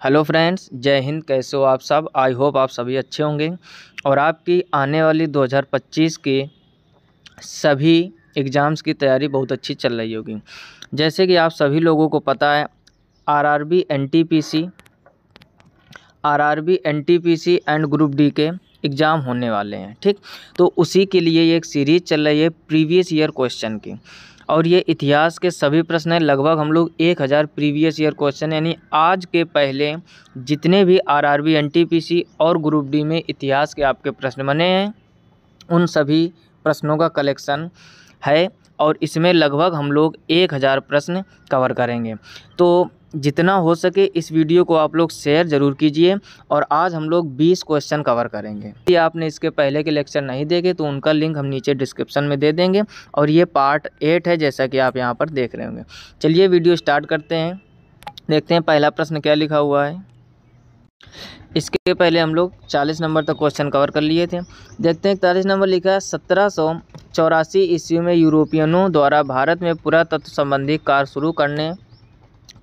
Hello friends, जय हिंद। कैसे हो आप सब? आई होप आप सभी अच्छे होंगे और आपकी आने वाली 2025 के सभी एग्ज़ाम्स की तैयारी बहुत अच्छी चल रही होगी। जैसे कि आप सभी लोगों को पता है, RRB NTPC and group D के एग्ज़ाम होने वाले हैं। ठीक, तो उसी के लिए ये एक सीरीज़ चल रही है प्रीवियस ईयर क्वेश्चन की, और ये इतिहास के सभी प्रश्न हैं। लगभग हम लोग 1000 प्रीवियस ईयर क्वेश्चन, यानी आज के पहले जितने भी आरआरबी एनटीपीसी और ग्रुप डी में इतिहास के आपके प्रश्न बने हैं, उन सभी प्रश्नों का कलेक्शन है और इसमें लगभग हम लोग 1000 प्रश्न कवर करेंगे। तो जितना हो सके इस वीडियो को आप लोग शेयर ज़रूर कीजिए और आज हम लोग 20 क्वेश्चन कवर करेंगे। यदि आपने इसके पहले के लेक्चर नहीं देखे तो उनका लिंक हम नीचे डिस्क्रिप्शन में दे देंगे और ये पार्ट 8 है, जैसा कि आप यहाँ पर देख रहे होंगे। चलिए वीडियो स्टार्ट करते हैं। देखते हैं पहला प्रश्न क्या लिखा हुआ है। इसके पहले हम लोग 40 नंबर तक क्वेश्चन कवर कर लिए थे। देखते हैं 41 नंबर लिखा है, 1784 ईस्वी में यूरोपियनों द्वारा भारत में पुरातत्व संबंधी कार्य शुरू करने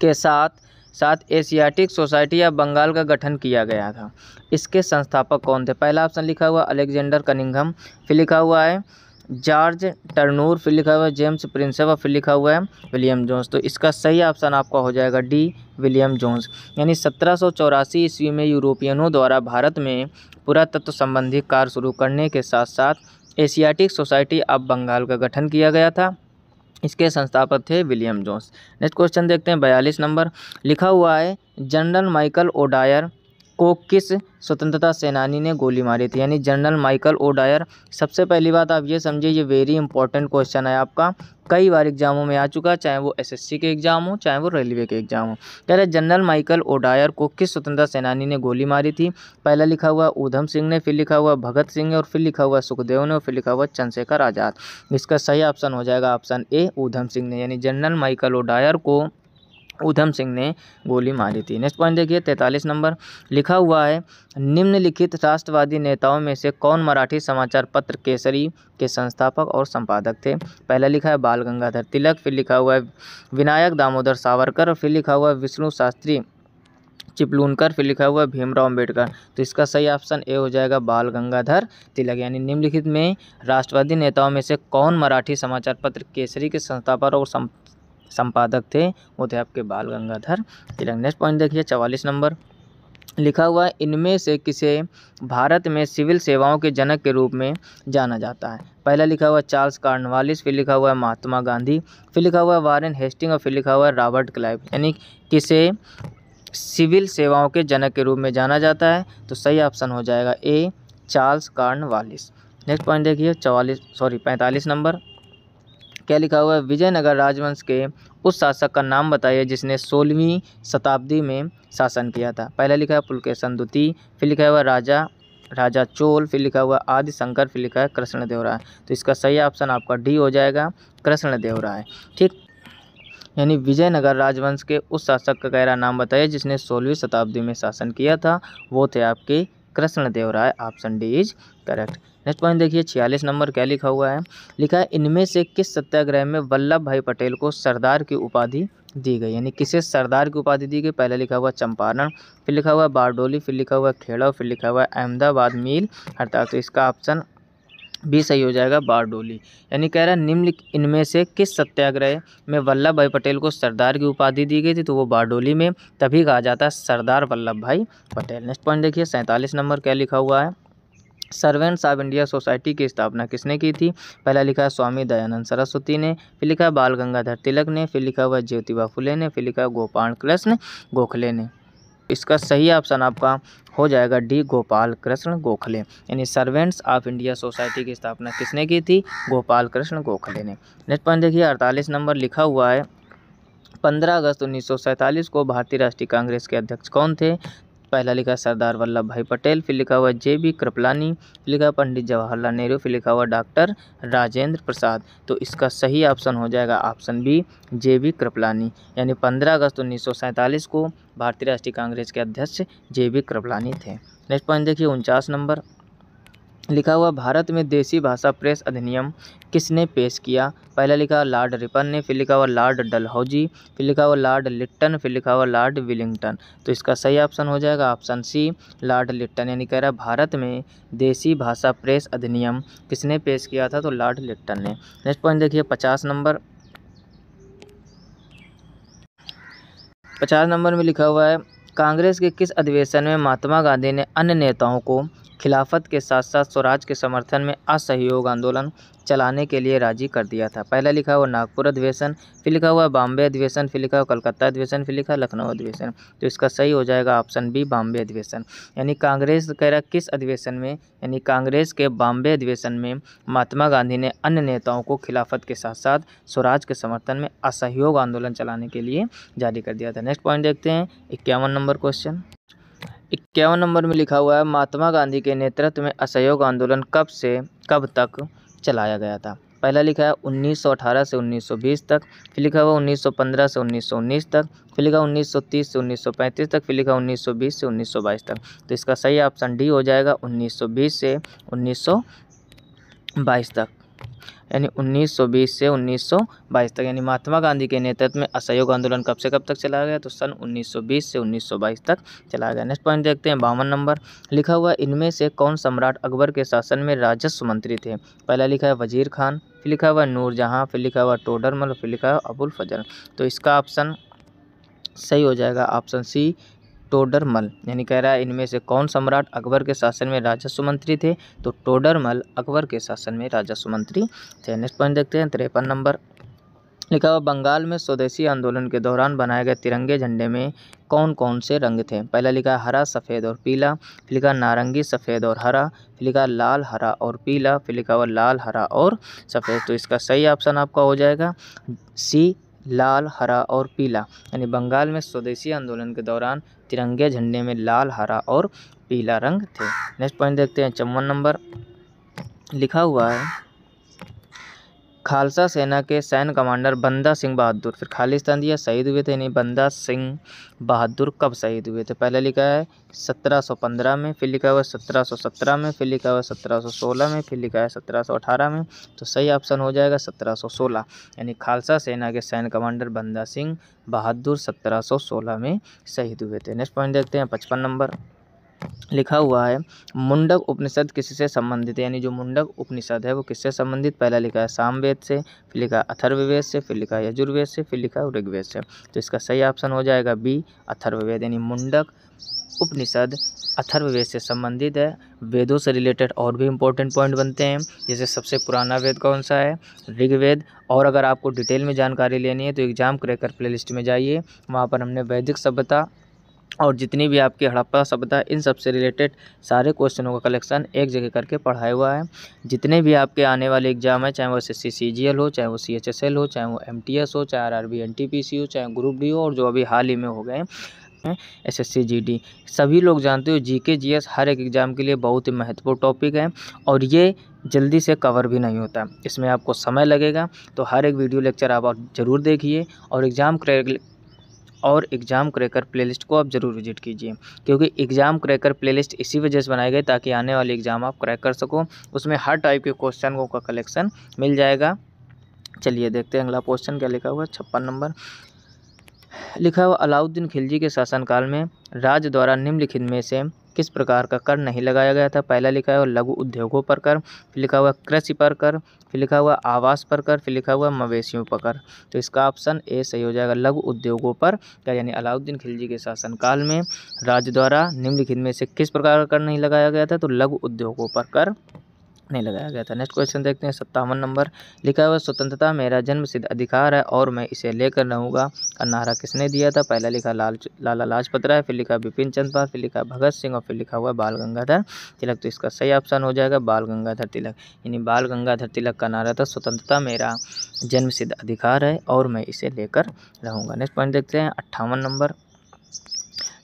के साथ साथ एशियाटिक सोसाइटी या बंगाल का गठन किया गया था। इसके संस्थापक कौन थे? पहला ऑप्शन लिखा हुआ अलेक्जेंडर कनिंघम, फिर लिखा हुआ है जॉर्ज टर्नूर, फिर लिखा हुआ है जेम्स प्रिंसेप और फिर लिखा हुआ है विलियम जोन्स। तो इसका सही ऑप्शन आपका हो जाएगा डी, विलियम जोन्स। यानी 1784 ईस्वी में यूरोपियनों द्वारा भारत में पुरातत्व संबंधी कार्य शुरू करने के साथ साथ एशियाटिक सोसाइटी ऑफ बंगाल का गठन किया गया था। इसके संस्थापक थे विलियम जोन्स। नेक्स्ट क्वेश्चन देखते हैं 42 नंबर लिखा हुआ है, जनरल माइकल ओडायर को किस स्वतंत्रता सेनानी ने गोली मारी थी? यानी जनरल माइकल ओडायर। सबसे पहली बात आप ये समझिए, ये वेरी इंपॉर्टेंट क्वेश्चन है आपका, कई बार एग्जामों में आ चुका है, चाहे वो एसएससी के एग्जाम हो चाहे वो रेलवे के एग्जाम हो। कह रहे जनरल माइकल ओडायर को किस स्वतंत्रता सेनानी ने गोली मारी थी? पहला लिखा हुआ ऊधम सिंह ने, फिर लिखा हुआ भगत सिंह ने और फिर लिखा हुआ सुखदेव ने और फिर लिखा हुआ चंद्रशेखर आज़ाद। इसका सही ऑप्शन हो जाएगा ऑप्शन ए, ऊधम सिंह ने। यानी जनरल माइकल ओडायर को ऊधम सिंह ने गोली मारी थी। नेक्स्ट पॉइंट देखिए 43 नंबर लिखा हुआ है, निम्नलिखित राष्ट्रवादी नेताओं में से कौन मराठी समाचार पत्र केसरी के संस्थापक और संपादक थे? पहला लिखा है बाल गंगाधर तिलक, फिर लिखा हुआ है विनायक दामोदर सावरकर, फिर लिखा हुआ है विष्णु शास्त्री चिपलूनकर, फिर लिखा हुआ है भीमराव अम्बेडकर। तो इसका सही ऑप्शन ए हो जाएगा बाल गंगाधर तिलक। यानी निम्नलिखित में राष्ट्रवादी नेताओं में से कौन मराठी समाचार पत्र केसरी के संस्थापक और संपादक थे? वो थे आपके बाल गंगाधर तिलक। नेक्स्ट पॉइंट देखिए 44 नंबर लिखा हुआ है, इनमें से किसे भारत में सिविल सेवाओं के जनक के रूप में जाना जाता है? पहला लिखा हुआ है चार्ल्स कॉर्नवालिस, फिर लिखा हुआ है महात्मा गांधी, फिर लिखा हुआ है वारेन हेस्टिंग और फिर लिखा हुआ है रॉबर्ट क्लाइव। यानी किसे सिविल सेवाओं के जनक के रूप में जाना जाता है? तो सही ऑप्शन हो जाएगा ए, चार्ल्स कॉर्नवालिस। नेक्स्ट पॉइंट देखिए 45 नंबर क्या लिखा हुआ है, विजयनगर राजवंश के उस शासक का नाम बताइए जिसने 16वीं शताब्दी में शासन किया था? पहला लिखा है पुलकेशन द्वितीय, फिर लिखा हुआ राजा चोल, फिर लिखा हुआ आदि शंकर, फिर लिखा है कृष्णदेवराय। तो इसका सही ऑप्शन आपका डी हो जाएगा, कृष्णदेवराय। ठीक, यानी विजयनगर राजवंश के उस शासक का गहरा नाम बताइए जिसने 16वीं शताब्दी में शासन किया था? वो थे आपके Krishnadevaraya. Option D is correct. Next point देखिए 46 नंबर क्या लिखा हुआ है, लिखा है इनमें से किस सत्याग्रह में वल्लभ भाई पटेल को सरदार की उपाधि दी गई? यानी किसे सरदार की उपाधि दी गई? पहला लिखा हुआ चंपारण, फिर लिखा हुआ बारडोली, फिर लिखा हुआ खेड़ा, फिर लिखा हुआ अहमदाबाद मील हड़ताल। तो इसका ऑप्शन भी सही हो जाएगा बारडोली। यानी कह रहा है निम्न इनमें से किस सत्याग्रह में वल्लभ भाई पटेल को सरदार की उपाधि दी गई थी? तो वो बारडोली में, तभी कहा जाता है सरदार वल्लभ भाई पटेल। नेक्स्ट पॉइंट देखिए 47 नंबर क्या लिखा हुआ है, सर्वेंट्स ऑफ इंडिया सोसाइटी की स्थापना किसने की थी? पहला लिखा है स्वामी दयानंद सरस्वती ने, फिर लिखा है बाल गंगाधर तिलक ने, फिर लिखा हुआ ज्योतिबा फुले ने, फिर लिखा है गोपाल कृष्ण गोखले ने। इसका सही ऑप्शन आपका हो जाएगा डी, गोपाल कृष्ण गोखले। यानी सर्वेंट्स ऑफ इंडिया सोसाइटी की स्थापना किसने की थी? गोपाल कृष्ण गोखले ने। नेक्स्ट पॉइंट देखिए 48 नंबर लिखा हुआ है, 15 अगस्त 1947 को भारतीय राष्ट्रीय कांग्रेस के अध्यक्ष कौन थे? पहला लिखा है सरदार वल्लभ भाई पटेल, फिर लिखा हुआ जे.बी. कृपलानी, फिर लिखा पंडित जवाहरलाल नेहरू, फिर लिखा हुआ डॉक्टर राजेंद्र प्रसाद। तो इसका सही ऑप्शन हो जाएगा ऑप्शन बी, जे.बी. कृपलानी। यानी 15 अगस्त 1947 को भारतीय राष्ट्रीय कांग्रेस के अध्यक्ष जे.बी. कृपलानी थे। नेक्स्ट पॉइंट देखिए 49 नंबर लिखा हुआ भारत में देसी भाषा प्रेस अधिनियम किसने पेश किया? पहला लिखा लॉर्ड रिपन ने, फिर लिखा हुआ लॉर्ड डलहौजी, फिर लिखा हुआ लॉर्ड लिट्टन, फिर लिखा हुआ लॉर्ड विलिंगटन। तो इसका सही ऑप्शन हो जाएगा ऑप्शन सी लॉर्ड लिट्टन। यानी कह रहा है भारत में देसी भाषा प्रेस अधिनियम किसने पेश किया था? तो लॉर्ड लिट्टन ने। नेक्स्ट पॉइंट देखिए 50 नंबर। 50 नंबर में लिखा हुआ है कांग्रेस के किस अधिवेशन में महात्मा गांधी ने अन्य नेताओं को खिलाफत के साथ साथ स्वराज के समर्थन में असहयोग आंदोलन चलाने के लिए राजी कर दिया था? पहला लिखा हुआ नागपुर अधिवेशन, फिर लिखा हुआ बॉम्बे अधिवेशन, फिर लिखा हुआ कलकत्ता अधिवेशन, फिर लिखा लखनऊ अधिवेशन। तो इसका सही हो जाएगा ऑप्शन बी बॉम्बे अधिवेशन। यानी कांग्रेस कह रहा किस अधिवेशन में, यानी कांग्रेस के बॉम्बे अधिवेशन में महात्मा गांधी ने अन्य नेताओं को खिलाफत के साथ साथ स्वराज के समर्थन में असहयोग आंदोलन चलाने के लिए जारी कर दिया था। नेक्स्ट पॉइंट देखते हैं 51 नंबर क्वेश्चन। 51 नंबर में लिखा हुआ है महात्मा गांधी के नेतृत्व में असहयोग आंदोलन कब से कब तक चलाया गया था? पहला लिखा है 1918 से 1920 तक, फिर लिखा हुआ 1915 से 1919 तक, फिर लिखा 1930 से 1935 तक, फिर लिखा 1920 से 1922 तक। तो इसका सही ऑप्शन डी हो जाएगा 1920 से 1922 तक। यानी 1920 से 1922 तक। यानी महात्मा गांधी के नेतृत्व में असहयोग आंदोलन कब से कब तक चलाया गया? तो सन 1920 से 1922 तक चलाया गया। नेक्स्ट पॉइंट देखते हैं 52 नंबर। लिखा हुआ इनमें से कौन सम्राट अकबर के शासन में राजस्व मंत्री थे? पहला लिखा है वजीर खान, फिर लिखा हुआ नूरजहां, फिर लिखा हुआ टोडरमल, फिर लिखा हुआ अबुल फजल। तो इसका ऑप्शन सही हो जाएगा ऑप्शन सी टोडरमल। यानी कह रहा है इनमें से कौन सम्राट अकबर के शासन में राजस्व मंत्री थे? तो टोडरमल अकबर के शासन में राजस्व मंत्री थे। नेक्स्ट पॉइंट देखते हैं 53 नंबर। लिखा हुआ बंगाल में स्वदेशी आंदोलन के दौरान बनाए गए तिरंगे झंडे में कौन कौन से रंग थे? पहला लिखा हरा, सफ़ेद और पीला, फिर लिखा नारंगी, सफ़ेद और हरा, फिर लिखा लाल, हरा और पीला, फिर लिखा हुआ लाल, हरा और सफ़ेद। तो इसका सही ऑप्शन आपका हो जाएगा सी लाल, हरा और पीला। यानी बंगाल में स्वदेशी आंदोलन के दौरान तिरंगे झंडे में लाल, हरा और पीला रंग थे। नेक्स्ट पॉइंट देखते हैं 54 नंबर। लिखा हुआ है खालसा सेना के सैन्य कमांडर बंदा सिंह बहादुर फिर खालिस्तान दिया शहीद हुए थे। यानी बंदा सिंह बहादुर कब शहीद हुए थे? पहले लिखा है 1715 में, फिर लिखा हुआ 1717 में, फिर लिखा हुआ 1716 में, फिर लिखा है 1718 में। तो सही ऑप्शन हो जाएगा 1716। यानी खालसा सेना के सैन्य कमांडर बंदा सिंह बहादुर 1716 में शहीद हुए थे। नेक्स्ट पॉइंट देखते हैं 55 नंबर। लिखा हुआ है मुंडक उपनिषद किससे संबंधित है? यानी जो मुंडक उपनिषद है वो किससे संबंधित? पहला लिखा है सामवेद से, फिर लिखा है अथर्ववेद से, फिर लिखा है यजुर्वेद से, फिर लिखा है ऋग्वेद से। तो इसका सही ऑप्शन हो जाएगा बी अथर्ववेद। यानी मुंडक उपनिषद अथर्ववेद से संबंधित है। वेदों से रिलेटेड और भी इंपॉर्टेंट पॉइंट बनते हैं, जैसे सबसे पुराना वेद कौन सा है? ऋग्वेद। और अगर आपको डिटेल में जानकारी लेनी है तो एग्जाम क्रैकर प्लेलिस्ट में जाइए, वहाँ पर हमने वैदिक सभ्यता और जितनी भी आपकी हड़प्पा सभ्यता इन सब से रिलेटेड सारे क्वेश्चनों का कलेक्शन एक जगह करके पढ़ाया हुआ है। जितने भी आपके आने वाले एग्जाम है, चाहे वो SSC CGL हो, चाहे वो CHSL हो, चाहे वो MTS हो, चाहे RRB NTPC हो, चाहे ग्रुप डी हो, और जो अभी हाल ही में हो गए SSC GD, सभी लोग जानते हो GK GS हर एक एग्ज़ाम के लिए बहुत ही महत्वपूर्ण टॉपिक है और ये जल्दी से कवर भी नहीं होता, इसमें आपको समय लगेगा। तो हर एक वीडियो लेक्चर आप ज़रूर देखिए और एग्ज़ाम क्रैकर प्लेलिस्ट को आप ज़रूर विजिट कीजिए, क्योंकि एग्ज़ाम क्रैकर प्लेलिस्ट इसी वजह से बनाई गई ताकि आने वाले एग्ज़ाम आप क्रैक कर सको। उसमें हर टाइप के क्वेश्चन का कलेक्शन मिल जाएगा। चलिए देखते हैं अगला क्वेश्चन क्या लिखा हुआ है। 56 नंबर। लिखा हुआ अलाउद्दीन खिलजी के शासनकाल में राज्य द्वारा निम्नलिखित में से किस प्रकार का कर नहीं लगाया गया था? पहला लिखा हुआ लघु उद्योगों पर कर, फिर लिखा हुआ कृषि पर कर, फिर लिखा हुआ आवास पर कर, फिर लिखा हुआ मवेशियों पर कर। तो इसका ऑप्शन ए सही हो जाएगा लघु उद्योगों पर कर। यानी अलाउद्दीन खिलजी के शासनकाल में राज्य द्वारा निम्नलिखित में से किस प्रकार का कर नहीं लगाया गया था? तो लघु उद्योगों पर कर नहीं लगाया गया था। नेक्स्ट क्वेश्चन देखते हैं 57 नंबर। लिखा हुआ स्वतंत्रता मेरा जन्मसिद्ध अधिकार है और मैं इसे लेकर रहूँगा का नारा किसने दिया था? पहला लिखा लाला लाजपत राय, फिर लिखा बिपिन चंद्र पाल, फिर लिखा भगत सिंह और फिर लिखा हुआ बाल गंगाधर तिलक। तो इसका सही ऑप्शन हो जाएगा बाल गंगाधर तिलक। यानी बाल गंगाधर तिलक का नारा था स्वतंत्रता मेरा जन्मसिद्ध अधिकार है और मैं इसे लेकर रहूँगा। नेक्स्ट पॉइंट देखते हैं 58 नंबर।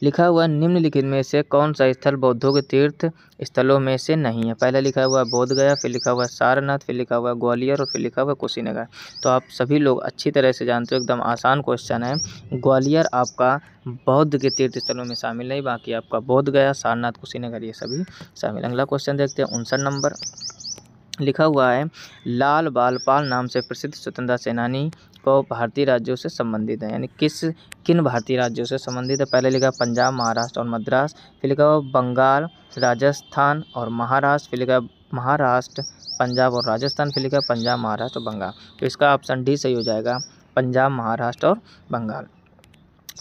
लिखा हुआ निम्नलिखित में से कौन सा स्थल बौद्धों के तीर्थ स्थलों में से नहीं है। पहले लिखा हुआ है बोध गया, फिर लिखा हुआ है सारनाथ, फिर लिखा हुआ है ग्वालियर और फिर लिखा हुआ है कुशीनगर। तो आप सभी लोग अच्छी तरह से जानते हो, एकदम आसान क्वेश्चन है। ग्वालियर आपका बौद्ध के तीर्थ स्थलों में शामिल नहीं, बाकी आपका बोध गया, सारनाथ, कुशीनगर ये सभी शामिल। अगला क्वेश्चन देखते हैं 59 नंबर। लिखा हुआ है लाल बाल पाल नाम से प्रसिद्ध स्वतंत्रता सेनानी को भारतीय राज्यों से संबंधित है, यानी किन भारतीय राज्यों से संबंधित है। पहले लिखा पंजाब, महाराष्ट्र और मद्रास, फिर लिखा हुआ बंगाल, राजस्थान और महाराष्ट्र, फिर लिखा महाराष्ट्र, पंजाब और राजस्थान, फिर लिखा पंजाब, महाराष्ट्र और बंगाल। तो इसका ऑप्शन डी सही हो जाएगा, पंजाब, महाराष्ट्र और बंगाल।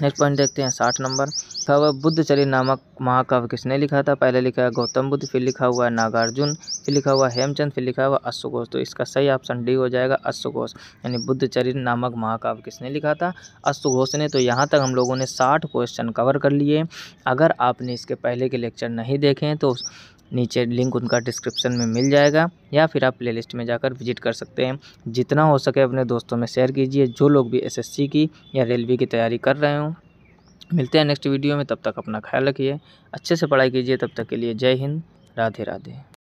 नेक्स्ट पॉइंट देखते हैं 60 नंबर। लिखा हुआ बुद्ध चरित नामक महाकाव्य किसने लिखा था। पहले लिखा है गौतम बुद्ध, फिर लिखा हुआ है नागार्जुन, फिर लिखा हुआ हेमचंद, फिर लिखा हुआ अश्वघोष। तो इसका सही ऑप्शन डी हो जाएगा, अश्वघोष। यानी बुद्ध चरित नामक महाकाव्य किसने लिखा था, अश्वघोष ने। तो यहाँ तक हम लोगों ने 60 क्वेश्चन कवर कर लिए। अगर आपने इसके पहले के लेक्चर नहीं देखे हैं तो नीचे लिंक उनका डिस्क्रिप्शन में मिल जाएगा, या फिर आप प्लेलिस्ट में जाकर विजिट कर सकते हैं। जितना हो सके अपने दोस्तों में शेयर कीजिए, जो लोग भी एसएससी की या रेलवे की तैयारी कर रहे हों। मिलते हैं नेक्स्ट वीडियो में, तब तक अपना ख्याल रखिए, अच्छे से पढ़ाई कीजिए। तब तक के लिए जय हिंद, राधे राधे।